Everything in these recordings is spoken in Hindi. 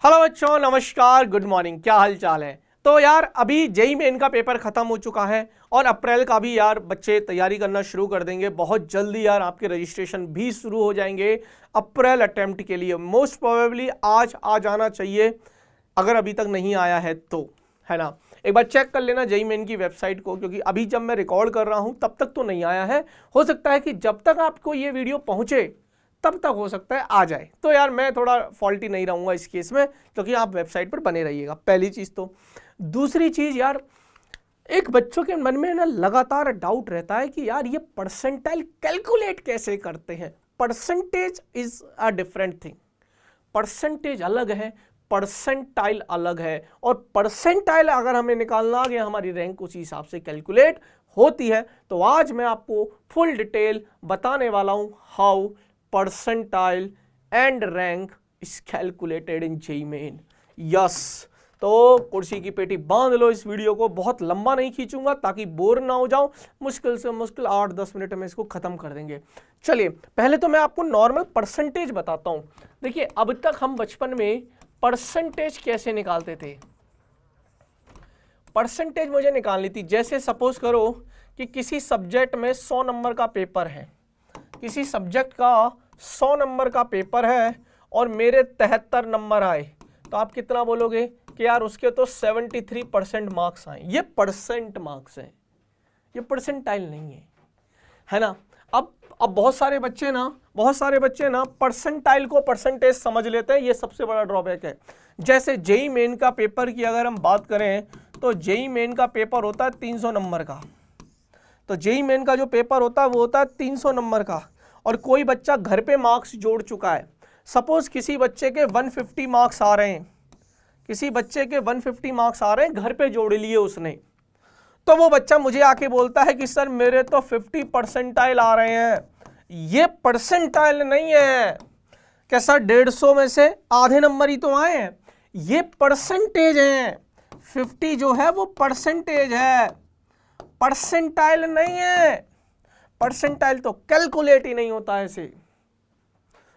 हेलो बच्चों, नमस्कार, गुड मॉर्निंग। क्या हाल चाल है? तो यार अभी जेईई मेन का पेपर खत्म हो चुका है और अप्रैल का भी यार बच्चे तैयारी करना शुरू कर देंगे। बहुत जल्दी यार आपके रजिस्ट्रेशन भी शुरू हो जाएंगे अप्रैल अटेम्प्ट के लिए। मोस्ट प्रोबेबली आज आ जाना चाहिए अगर अभी तक नहीं आया है तो, है ना। एक बार चेक कर लेना जेईई मेन की वेबसाइट को, क्योंकि अभी जब मैं रिकॉर्ड कर रहा हूं तब तक तो नहीं आया है। हो सकता है कि जब तक आपको ये वीडियो पहुंचे तब तक हो सकता है आ जाए। तो यार मैं थोड़ा फॉल्टी नहीं रहूंगा इस केस में, क्योंकि आप वेबसाइट पर बने रहिएगा, पहली चीज़ तो। दूसरी चीज़ यार, एक बच्चों के मन में ना लगातार डाउट रहता है कि यार ये परसेंटाइल कैलकुलेट कैसे करते हैं। Percentage is a different thing. Percentage अलग है, परसेंटाइल अलग है। और परसेंटाइल अगर हमें निकालना आ गया, हमारी रैंक उसी हिसाब से कैलकुलेट होती है। तो आज मैं आपको फुल डिटेल बताने वाला हूं how percentile and rank is calculated in JEE main. Yes, तो कुर्सी की पेटी बांध लो। इस वीडियो को बहुत लंबा नहीं खींचूंगा ताकि बोर ना हो जाऊं। मुश्किल से मुश्किल 8-10 मिनट में इसको खत्म कर देंगे। चलिए, पहले तो मैं आपको नॉर्मल परसेंटेज बताता हूं। देखिए, अब तक हम बचपन में परसेंटेज कैसे निकालते थे। परसेंटेज मुझे निकालनी थी, जैसे सपोज करो कि किसी सब्जेक्ट में 100 नंबर का पेपर है, किसी सब्जेक्ट का 100 नंबर का पेपर है और मेरे 73 नंबर आए, तो आप कितना बोलोगे कि यार उसके तो 73% मार्क्स आए। ये परसेंट मार्क्स हैं, ये परसेंटाइल नहीं है ना। अब बहुत सारे बच्चे ना परसेंटाइल को परसेंटेज समझ लेते हैं। ये सबसे बड़ा ड्रॉबैक है। जैसे जेईई मेन का पेपर की अगर हम बात करें तो जेईई मेन का पेपर होता है 300 नंबर का। तो जेईई मेन का जो पेपर होता है वो होता है 300 नंबर का। और कोई बच्चा घर पे मार्क्स जोड़ चुका है। सपोज किसी बच्चे के 150 मार्क्स आ रहे हैं, किसी बच्चे के 150 मार्क्स आ रहे हैं, घर पे जोड़ लिए उसने। तो वो बच्चा मुझे आके बोलता है कि सर मेरे तो 50 परसेंटाइल आ रहे हैं। ये परसेंटाइल नहीं है। क्या सर 150 में से आधे नंबर ही तो आए हैं? ये परसेंटेज है। 50 जो है वो परसेंटेज है, परसेंटाइल नहीं है। परसेंटाइल तो कैलकुलेट ही नहीं होता ऐसे।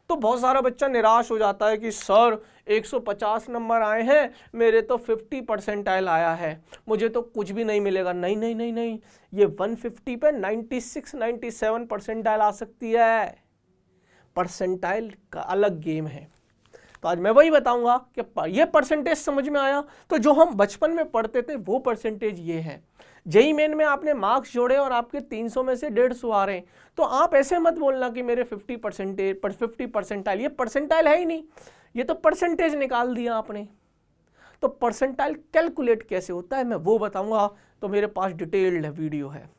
तो बहुत सारा बच्चा निराश हो जाता है कि सर 150 नंबर आए हैं, मेरे तो 50 परसेंटाइल आया है, मुझे तो कुछ भी नहीं मिलेगा। नहीं नहीं नहीं नहीं, ये 150 पे 96-97 परसेंटाइल आ सकती है। परसेंटाइल का अलग गेम है। तो आज मैं वही बताऊंगा कि ये परसेंटेज समझ में आया। तो जो हम बचपन में पढ़ते थे वो परसेंटेज ये है। जेईई मेन में आपने मार्क्स जोड़े और आपके 300 में से 150 आ रहे हैं, तो आप ऐसे मत बोलना कि मेरे 50 परसेंटाइल। ये परसेंटाइल है ही नहीं, ये तो परसेंटेज निकाल दिया आपने। तो परसेंटाइल कैलकुलेट कैसे होता है मैं वो बताऊंगा। तो मेरे पास डिटेल्ड वीडियो है,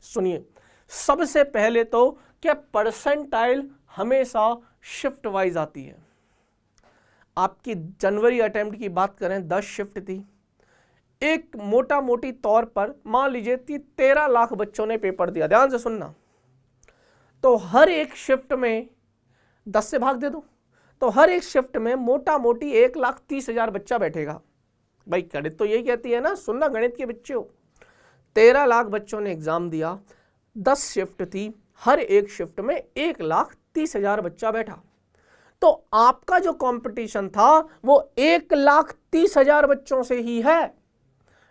सुनिए। सबसे पहले तो क्या परसेंटाइल हमेशा शिफ्ट वाइज आती है। आपकी जनवरी अटेम्प्ट की बात करें 10 शिफ्ट थी। एक मोटा मोटी तौर पर मान लीजिए 13 लाख बच्चों ने पेपर दिया। ध्यान से सुनना। तो हर एक शिफ्ट में 10 से भाग दे दो, तो हर एक शिफ्ट में मोटा मोटी 1,30,000 बच्चा बैठेगा। भाई गणित तो यही कहती है ना, सुनना गणित के बच्चों। 13 लाख बच्चों ने एग्जाम दिया, 10 शिफ्ट थी, हर एक शिफ्ट में 1,30,000 बच्चा बैठा। तो आपका जो कंपटीशन था वो 1,30,000 बच्चों से ही है।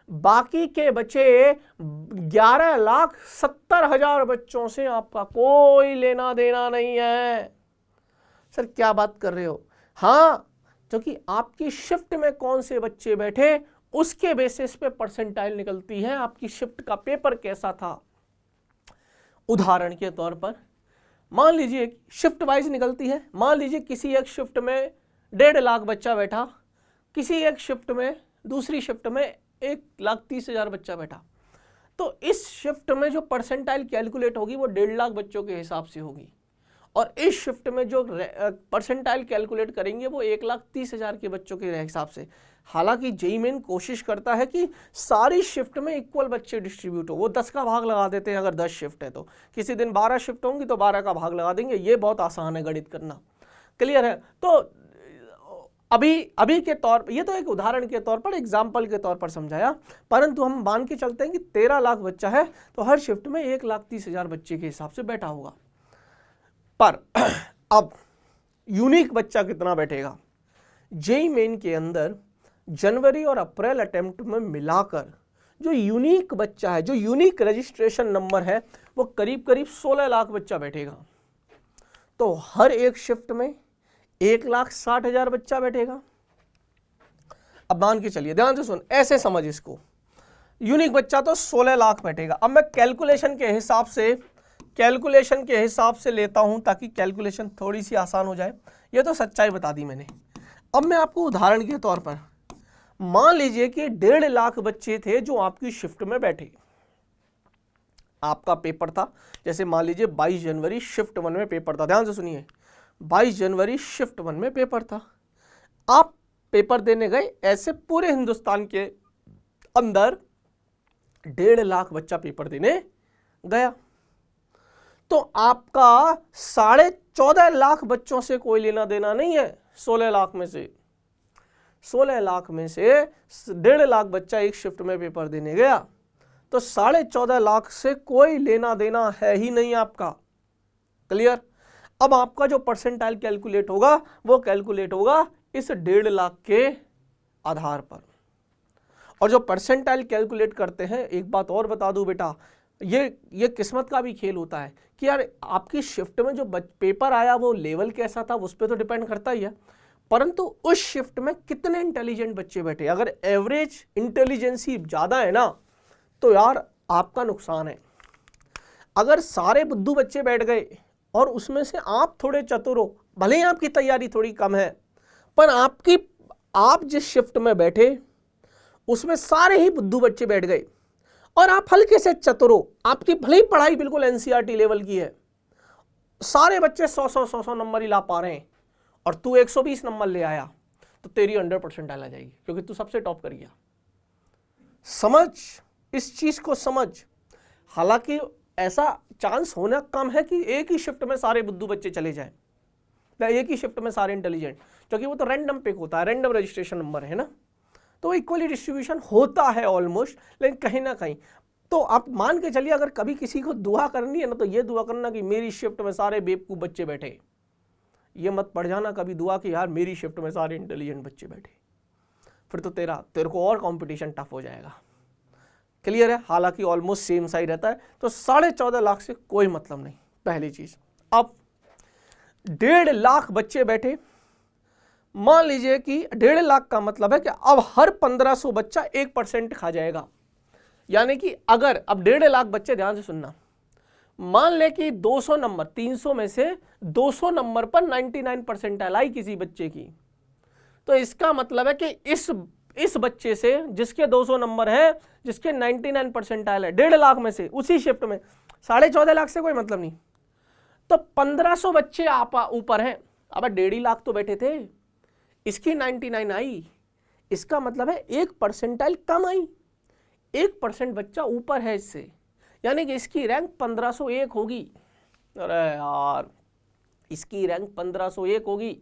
बाकी के बचे 11,70,000 बच्चों से आपका कोई लेना देना नहीं है। सर क्या बात कर रहे हो? हाँ, क्योंकि आपकी शिफ्ट में कौन से बच्चे बैठे उसके बेसिस पे परसेंटाइल निकलती है। आपकी शिफ्ट का पेपर कैसा था। उदाहरण के तौर पर मान लीजिए शिफ्ट वाइज निकलती है। मान लीजिए किसी एक शिफ्ट में 1.5 लाख बच्चा बैठा, किसी एक शिफ्ट में, दूसरी शिफ्ट में 1,30,000 बच्चा बैठा। तो इस शिफ्ट में जो परसेंटाइल कैलकुलेट होगी वो 1.5 लाख बच्चों के हिसाब से होगी, और इस शिफ्ट में जो परसेंटाइल कैलकुलेट करेंगे वो 1,30,000 के बच्चों के हिसाब से। हालांकि जेईई मेन कोशिश करता है कि सारी शिफ्ट में इक्वल बच्चे डिस्ट्रीब्यूट हो। वो 10 का भाग लगा देते हैं। अगर 10 शिफ्ट है तो किसी दिन 12 शिफ्ट होंगी तो 12 का भाग लगा देंगे। ये बहुत आसान है गणित करना। क्लियर है? तो अभी के तौर पर, ये तो एक उदाहरण के तौर पर, एग्जाम्पल के तौर पर समझाया, परंतु हम मान के चलते हैं कि 13 लाख बच्चा है तो हर शिफ्ट में 1,30,000 बच्चे के हिसाब से बैठा होगा। पर अब यूनिक बच्चा कितना बैठेगा? जेईई मेन के अंदर जनवरी और अप्रैल अटेम्प्ट में मिलाकर जो यूनिक बच्चा है, जो यूनिक रजिस्ट्रेशन नंबर है, वो करीब करीब 16 लाख बच्चा बैठेगा। तो हर एक शिफ्ट में 1,60,000 बच्चा बैठेगा। अब मान के चलिए, ध्यान से सुन, ऐसे समझ इसको, यूनिक बच्चा तो 16 लाख बैठेगा। अब मैं कैलकुलेशन के हिसाब से लेता हूं ताकि कैलकुलेशन थोड़ी सी आसान हो जाए। ये तो सच्चाई बता दी मैंने। अब मैं आपको उदाहरण के तौर पर मान लीजिए कि 1.5 लाख बच्चे थे जो आपकी शिफ्ट में बैठे। आपका पेपर था, जैसे मान लीजिए 22 जनवरी शिफ्ट 1 में पेपर था। ध्यान से सुनिए, 22 जनवरी शिफ्ट 1 में पेपर था। आप पेपर देने गए, ऐसे पूरे हिंदुस्तान के अंदर 1.5 लाख बच्चा पेपर देने गया। तो आपका 14.5 लाख बच्चों से कोई लेना देना नहीं है। 16 लाख में से 1.5 लाख बच्चा एक शिफ्ट में पेपर देने गया, तो 14.5 लाख से कोई लेना देना है ही नहीं आपका। क्लियर? अब आपका जो परसेंटाइल कैलकुलेट होगा वो कैलकुलेट होगा इस 1.5 लाख के आधार पर। और जो परसेंटाइल कैलकुलेट करते हैं, एक बात और बता दूं बेटा, ये किस्मत का भी खेल होता है कि यार आपकी शिफ्ट में जो पेपर आया वो लेवल कैसा था, उस पर तो डिपेंड करता ही है, परंतु उस शिफ्ट में कितने इंटेलिजेंट बच्चे बैठे। अगर एवरेज इंटेलिजेंसी ज्यादा है ना, तो यार आपका नुकसान है। अगर सारे बुद्धू बच्चे बैठ गए और उसमें से आप थोड़े चतुर हो, भले ही आपकी तैयारी थोड़ी कम है, पर आप जिस शिफ्ट में बैठे उसमें सारे ही बुद्धू बच्चे बैठ गए और आप हल्के से चतुर हो, आपकी भले ही पढ़ाई बिल्कुल एनसीईआरटी लेवल की है, सारे बच्चे 100 नंबर ही ला पा रहे हैं और तू 120 नंबर ले आया, तो तेरी 100% आ जाएगी, क्योंकि तू सबसे टॉप कर गया। समझ, इस चीज को समझ। हालांकि ऐसा चांस होना कम है कि एक ही शिफ्ट में सारे बुद्धू बच्चे चले जाएं, एक ही शिफ्ट में सारे इंटेलिजेंट, क्योंकि वो तो रैंडम पिक होता है, रैंडम रजिस्ट्रेशन नंबर है ना, तो इक्वली डिस्ट्रीब्यूशन होता है ऑलमोस्ट, लेकिन कहीं ना कहीं। तो आप मान के चलिए, अगर कभी किसी को दुआ करनी है ना, तो ये दुआ करना कि मेरी शिफ्ट में सारे बेवकूफ बच्चे बैठे। ये मत पढ़ जाना कभी दुआ कि यार मेरी शिफ्ट में सारे इंटेलिजेंट बच्चे बैठे, फिर तो तेरे को और कंपटीशन टफ हो जाएगा। क्लियर है? हालांकि ऑलमोस्ट सेम साइड रहता है। तो 14.5 लाख से कोई मतलब नहीं, पहली चीज। अब 1.5 लाख बच्चे बैठे, मान लीजिए कि 1.5 लाख का मतलब है कि अब हर 1500 बच्चा 1% खा जाएगा। यानी कि अगर अब 1.5 लाख बच्चे, ध्यान से सुनना, मान ले कि 200 नंबर, 300 में से 200 नंबर पर 99% आई किसी बच्चे की, तो इसका मतलब है कि इस बच्चे से जिसके 200 नंबर है, जिसके 99% है 1.5 लाख में से, उसी शिफ्ट में 14.5 लाख से कोई मतलब नहीं, तो 1500 बच्चे आप ऊपर हैं। अब 1.5 लाख तो बैठे थे, इसकी 99 आई, इसका मतलब है 1% कम आई, 1% बच्चा ऊपर है इससे, यानी कि इसकी रैंक 1501 होगी। अरे यार, इसकी रैंक 1501 होगी,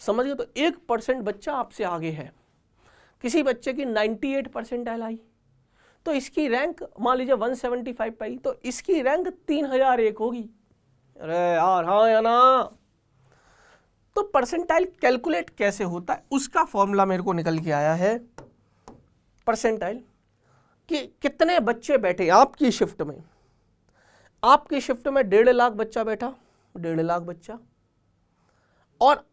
समझ गए? तो 1% बच्चा आपसे आगे है। किसी बच्चे की 98% आई, तो इसकी रैंक मान लीजिए 175 पाई, तो इसकी रैंक 3001 होगी। अरे यार, हाँ या ना? तो परसेंटाइल कैलकुलेट कैसे होता है, उसका फॉर्मूला मेरे को निकल के आया है। परसेंटाइल कि कितने बच्चे बैठे आपकी शिफ्ट में। आपकी शिफ्ट में 1.5 लाख बच्चा बैठा, 1.5 लाख बच्चा, और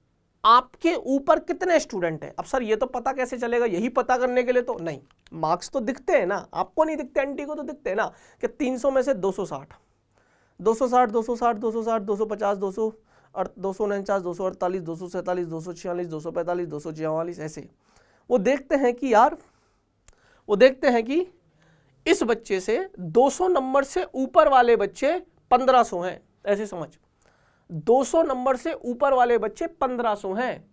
आपके ऊपर कितने स्टूडेंट हैं। अब सर ये तो पता कैसे चलेगा, यही पता करने के लिए तो नहीं, मार्क्स तो दिखते हैं ना, आपको नहीं दिखते, एंटी को तो दिखते हैं ना, कि 300 में से 260, 260, 260, 260, 250, 249, 248, 247, 246, 245, 244, ऐसे वो देखते हैं कि यार, वो देखते हैं कि इस बच्चे से 200 नंबर से ऊपर वाले बच्चे 1500 हैं, ऐसे समझ, 200 नंबर से ऊपर वाले बच्चे 1500 हैं,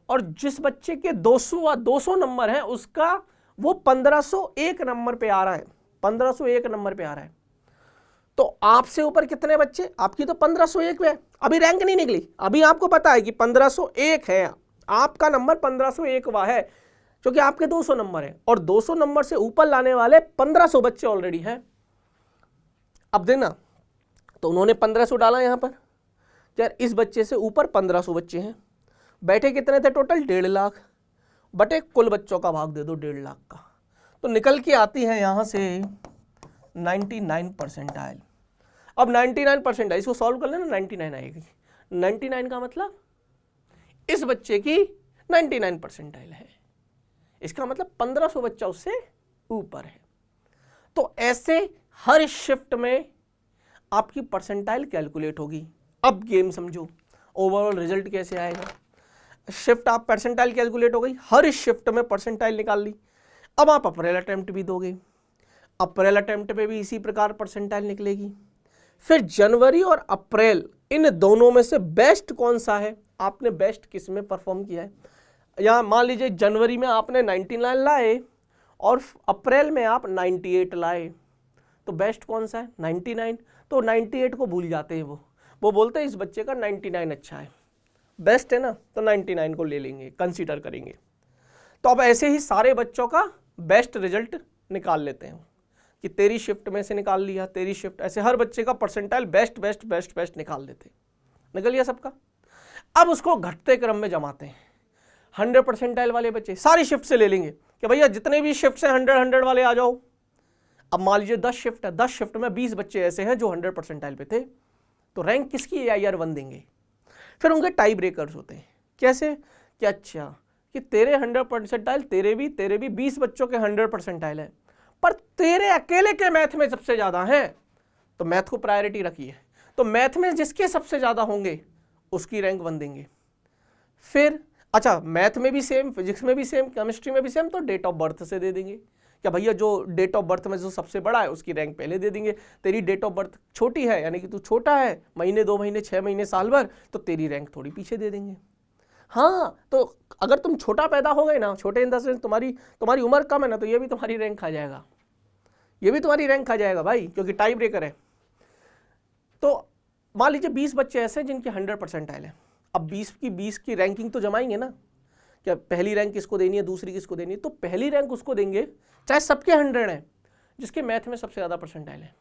और जिस बच्चे के 200 नंबर हैं उसका वो 1501 नंबर पे आ रहा है, 1501 नंबर पे आ रहा है। तो आपसे ऊपर कितने बच्चे, आपकी तो 1501 पे है, अभी रैंक नहीं निकली, अभी आपको पता है कि 1501 है, आपका नंबर 1501वां है, क्योंकि आपके 200 नंबर है, और 200 नंबर से ऊपर लाने वाले 1500 बच्चे ऑलरेडी हैं। अब देना, तो उन्होंने 1500 डाला यहां पर, यार इस बच्चे से ऊपर 1500 बच्चे हैं, बैठे कितने थे टोटल 1.5 लाख, बटे कुल बच्चों का भाग दे दो 1.5 लाख का, तो निकल के आती है यहां से 99 परसेंटाइल। अब 99 परसेंटाइल इसको सॉल्व कर लेना, 99 आएगी। 99 का मतलब इस बच्चे की 99 परसेंटाइल है, इसका मतलब 1500 बच्चा उससे ऊपर है। तो ऐसे हर शिफ्ट में आपकी परसेंटाइल कैलकुलेट होगी। अब गेम समझो, ओवरऑल रिजल्ट कैसे आएगा। शिफ्ट आप परसेंटाइल कैलकुलेट हो गई, हर शिफ्ट में परसेंटाइल निकाल ली। अब आप अप्रैल अटेम्प्ट भी दोगे, अप्रैल अटेम्प्ट पे भी इसी प्रकार परसेंटाइल निकलेगी। फिर जनवरी और अप्रैल इन दोनों में से बेस्ट कौन सा है, आपने बेस्ट किस में परफॉर्म किया है। यहाँ मान लीजिए जनवरी में आपने 99 लाए और अप्रैल में आप 98 लाए, तो बेस्ट कौन सा है 99। तो 98 को भूल जाते हैं वो बोलते हैं इस बच्चे का 99 अच्छा है, बेस्ट है ना, तो 99 को ले लेंगे, कंसीडर करेंगे। तो अब ऐसे ही सारे बच्चों का बेस्ट रिजल्ट निकाल लेते हैं कि तेरी शिफ्ट में से निकाल लिया, तेरी शिफ्ट, ऐसे हर बच्चे का percentile best best best best निकाल देते हैं, निकल गया सबका। अब उसको घटते क्रम में जमाते हैं। 100 परसेंटाइल वाले बच्चे सारी शिफ्ट से ले लेंगे कि भैया जितने भी शिफ्ट से 100 वाले आ जाओ। अब मान लीजिए 10 शिफ्ट है, 10 शिफ्ट में 20 बच्चे ऐसे हैं जो 100 परसेंटाइल पे थे, तो रैंक किसकी AIR 1 देंगे। फिर उनके टाई ब्रेकर्स होते हैं, कैसे कि अच्छा कि तेरे 100 परसेंटाइल, तेरे भी 20 बच्चों के 100 परसेंटाइल है, पर तेरे अकेले के मैथ में सबसे ज़्यादा हैं, तो मैथ को प्रायोरिटी रखिए। तो मैथ में जिसके सबसे ज़्यादा होंगे उसकी रैंक 1 देंगे। फिर अच्छा मैथ में भी सेम, फिजिक्स में भी सेम, केमिस्ट्री में भी सेम, तो डेट ऑफ बर्थ से दे देंगे क्या भैया जो डेट ऑफ बर्थ में जो सबसे बड़ा है उसकी रैंक पहले दे देंगे। तेरी डेट ऑफ बर्थ छोटी है, यानी कि तू छोटा है, महीने 2 महीने 6 महीने साल भर, तो तेरी रैंक थोड़ी पीछे दे देंगे। हाँ, तो अगर तुम छोटा पैदा हो गए ना, छोटे इन द सेंस तुम्हारी उम्र कम है ना, तो ये भी तुम्हारी रैंक खा जाएगा, ये भी तुम्हारी रैंक खा जाएगा भाई, क्योंकि टाई ब्रेकर है। तो मान लीजिए 20 बच्चे ऐसे जिनके 100 परसेंटाइल है। अब 20 की रैंकिंग तो जमाएंगे ना, क्या पहली रैंक किसको देनी है, दूसरी किसको देनी है, तो पहली रैंक उसको देंगे चाहे सबके 100 है जिसके मैथ में सबसे ज़्यादा परसेंटाइल है।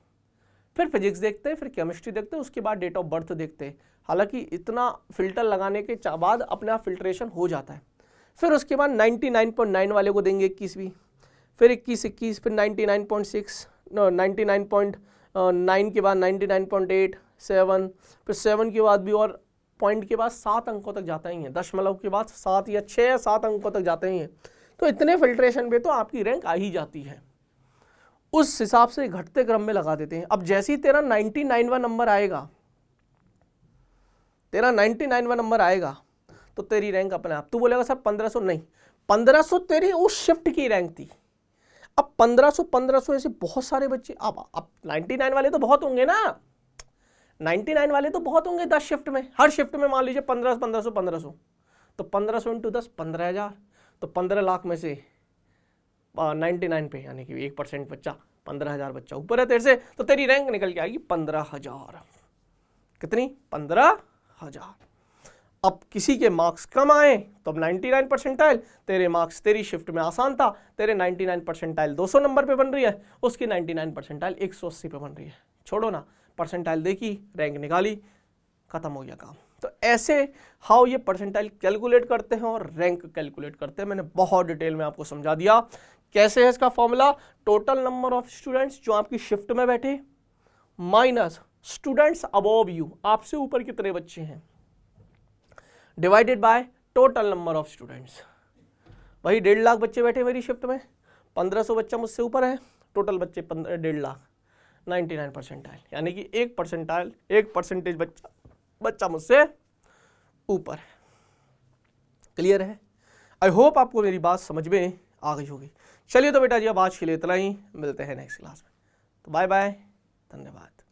फिर फिजिक्स देखते हैं, फिर केमिस्ट्री देखते हैं, उसके बाद डेट ऑफ बर्थ देखते हैं। हालांकि इतना फिल्टर लगाने के बाद अपने आप फिल्ट्रेशन हो जाता है। फिर उसके बाद 99.9 वाले को देंगे 21वीं, फिर 21, फिर 99.6, 99.9 के बाद 99.8, 7, फिर 7 के बाद भी और पॉइंट के बाद 7 अंकों तक जाता ही है, दशमलव के बाद 7 या 6 या 7 अंकों तक जाते ही हैं। तो इतने फिल्ट्रेशन पे तो आपकी रैंक आ ही जाती है। उस हिसाब से घटते क्रम में लगा देते हैं। अब जैसे ही तेरा 99वां नंबर आएगा, तेरा 99वां नंबर आएगा तो तेरी रैंक अपने आप, तू बोलेगा सर 1500 नहीं, 1500 तेरी उस शिफ्ट की रैंक थी। अब 1500 ऐसे बहुत सारे बच्चे, अब 99 वाले तो बहुत होंगे ना, 99 वाले तो बहुत होंगे 10 शिफ्ट में, हर शिफ्ट में मान लीजिए 1500, तो 1500 × 10 15,000, तो 15 लाख में से 99 पे यानी कि 1% बच्चा, 15,000 बच्चा ऊपर है तेरे से, तो तेरी रैंक निकल के आएगी 15,000। कितनी? 15,000। अब किसी के मार्क्स कम आए तो अब 99 परसेंटाइल, तेरे मार्क्स तेरी शिफ्ट में आसान था, तेरे 99 परसेंटाइल 200 नंबर पे बन रही है, उसकी 99 परसेंटाइल 180 पे बन रही है। छोड़ो ना, परसेंटाइल देखी, रैंक निकाली, खत्म हो गया काम। तो ऐसे हाउ ये परसेंटाइल कैलकुलेट करते हैं और रैंक कैलकुलेट करते हैं। मैंने बहुत डिटेल में आपको समझा दिया कैसे है इसका formula. Total number of students जो आपकी शिफ्ट में बैठे माइनस स्टूडेंट्स अबव यू, आपसे ऊपर कितने बच्चे हैं, divided by total number of students. वही 1.5 लाख बच्चे बैठे मेरी शिफ्ट में, 1500 बच्चा मुझसे ऊपर है, टोटल बच्चे 1.5 लाख, 99 परसेंटाइल, यानी कि 1 परसेंटेज बच्चा मुझसे ऊपर है। क्लियर है? आई होप आपको मेरी बात समझ में आ गई होगी। चलिए तो बेटा जी अब आज के लिए इतना ही, मिलते हैं नेक्स्ट क्लास में। तो बाय बाय, धन्यवाद।